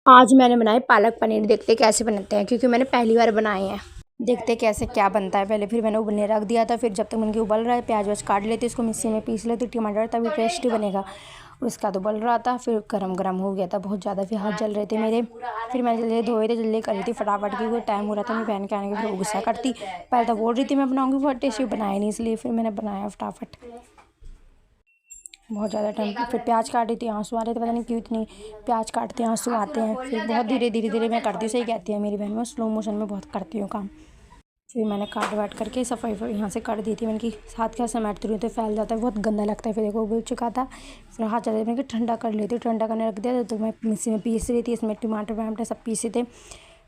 आज मैंने बनाए पालक पनीर। देखते कैसे बनते हैं, क्योंकि मैंने पहली बार बनाए हैं। देखते कैसे क्या बनता है। पहले फिर मैंने उबलने रख दिया था। फिर जब तक उनकी उबल रहा है, प्याज व्याज काट लेती, इसको मिक्सी में पीस लेती, टमाटर, तभी टेस्टी बनेगा। उसका तो उबल रहा था, फिर गरम गरम हो गया था बहुत ज़्यादा, फिर हाथ जल रहे थे मेरे। फिर मैंने जल्दी धोए थे, जल्दी कर रही थी फटाफट, क्योंकि टाइम हो रहा था मेरी बहन के आने का। फिर वो गुस्सा करती, पहले तो बोल रही थी मैं बनाऊँगी, बहुत टेस्टी बनाया नहीं, इसलिए फिर मैंने बनाया फटाफट। बहुत ज़्यादा टाइम। फिर प्याज काटी थी, आंसू आ रहे थे, पता नहीं क्यों इतनी प्याज काटते हैं आंसू आते हैं। फिर बहुत धीरे धीरे धीरे मैं करती, सही कहती है मेरी बहन, मैं स्लो मोशन में बहुत करती हूँ काम। फिर मैंने काट वाट करके सफाई यहाँ से कर दी थी। मैंने कि हाथ क्या समेटती रही तो फैल जाता है, बहुत गंदा लगता है। फिर देखो उबल चुका था, फिर हाथ चला, मैंने कि ठंडा कर लेती, ठंडा करने रख दिया। तो मैं मिक्सी में पीस रही थी, इसमें टमाटर वमाटर सब पीसे थे।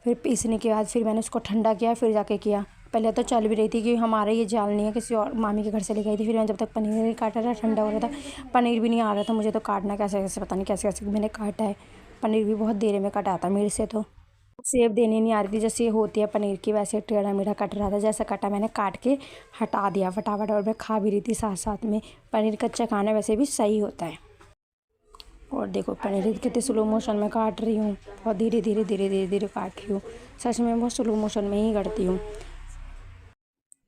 फिर पीसने के बाद फिर मैंने उसको ठंडा किया, फिर जाके किया। पहले तो चल भी रही थी कि हमारे ये जाल नहीं है, किसी और मामी के घर से लेके आई थी। फिर मैं जब तक पनीर नहीं काटा था, ठंडा हो रहा था, पनीर भी नहीं आ रहा था मुझे तो काटना कैसे कैसे, पता नहीं कैसे कैसे मैंने काटा है। पनीर भी बहुत देर में कटा था मेरे से, तो शेप देनी नहीं आ रही थी जैसे ये होती है पनीर की, वैसे टेढ़ा मेढ़ा कट रहा था। जैसा कटा मैंने काट के हटा दिया फटाफट, और मैं खा भी रही थी साथ साथ में। पनीर कच्चा खाना वैसे भी सही होता है। और देखो पनीर कितने स्लो मोशन में काट रही हूँ, बहुत धीरे धीरे धीरे धीरे धीरे काट रही हूँ। सच में बहुत स्लो मोशन में ही करती हूँ।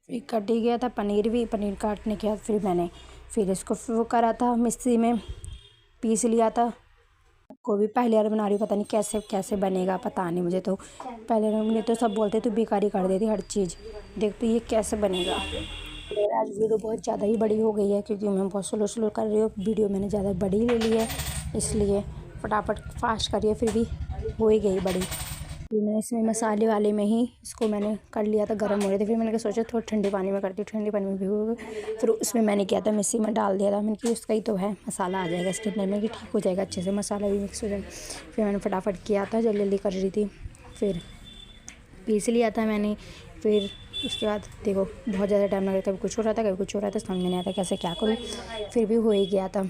फिर कट ही गया था पनीर भी। पनीर काटने के बाद फिर इसको वो करा था, मिक्सी में पीस लिया था। को भी पहली बार बना रही हूँ, पता नहीं कैसे कैसे बनेगा, पता नहीं मुझे तो। पहले मुझे तो सब बोलते तू बेकारी कर देती हर चीज़, देख तो ये कैसे बनेगा। और आज वीडियो बहुत ज़्यादा ही बड़ी हो गई है, क्योंकि मैं बहुत स्लो स्लो कर रही हूँ। वीडियो मैंने ज़्यादा बड़ी ले ली है, इसलिए फटाफट फास्ट करिए। फिर भी हो ही गई बड़ी। फिर मैंने इसमें मसाले वाले में ही इसको मैंने कर लिया था, गर्म हो रहे थे। फिर मैंने सोचा थोड़ा ठंडे पानी में करती हूँ, ठंडे पानी में भिगो। फिर उसमें मैंने किया था, मिक्सी में डाल दिया था। मैंने कि उसका ही तो है, मसाला आ जाएगा इसके अंदर में, कि ठीक हो जाएगा अच्छे से, मसाला भी मिक्स हो जाएगा। फिर मैंने फटाफट किया था, जल्दी जल्दी कर रही थी। फिर पीस लिया था मैंने। फिर उसके बाद देखो बहुत ज़्यादा टाइम लग रहा था, कभी कुछ हो रहा था कभी कुछ हो रहा था, समझ में नहीं आता कैसे क्या करूँ। फिर भी हो ही गया था।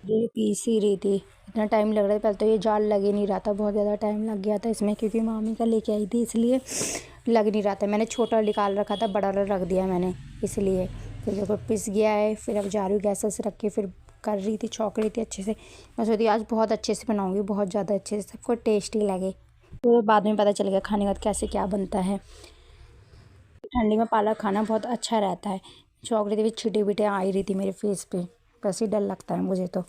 ये पीस ही रही थी, इतना टाइम लग रहा था। पहले तो ये जाल लग ही नहीं रहा था, बहुत ज़्यादा टाइम लग गया था इसमें, क्योंकि मामी का लेके आई थी, इसलिए लग नहीं रहा था। मैंने छोटा निकाल रखा था, बड़ा रख दिया मैंने, इसलिए। फिर देखो पिस गया है। फिर अब जा रही हूँ गैस से रख के, फिर कर रही थी, छौंक रही थी अच्छे से। मैं सोचती आज बहुत अच्छे से बनाऊँगी, बहुत ज़्यादा अच्छे से, सबको टेस्टी लगे। तो बाद में पता चलेगा खाने के बाद कैसे क्या बनता है। ठंडी में पालक खाना बहुत अच्छा रहता है। छौंक रही थी, छींटे बीटे आ ही रही थी मेरे फेस पे, वैसे ही डर लगता है मुझे तो।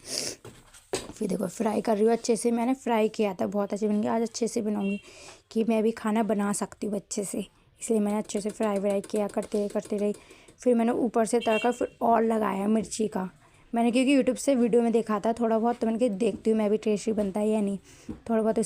फिर देखो फ्राई कर रही हूँ अच्छे से, मैंने फ्राई किया था, बहुत अच्छे बन गया। आज अच्छे से बनाऊँगी कि मैं भी खाना बना सकती हूँ अच्छे से, इसलिए मैंने अच्छे से फ्राई व्राई किया, करते रही। फिर मैंने ऊपर से तड़का फिर और लगाया मिर्ची का। मैंने क्योंकि यूट्यूब से वीडियो में देखा था थोड़ा बहुत, तो मैंने कहा देखती हूँ मैं भी टेस्टी बनता है या नहीं, थोड़ा बहुत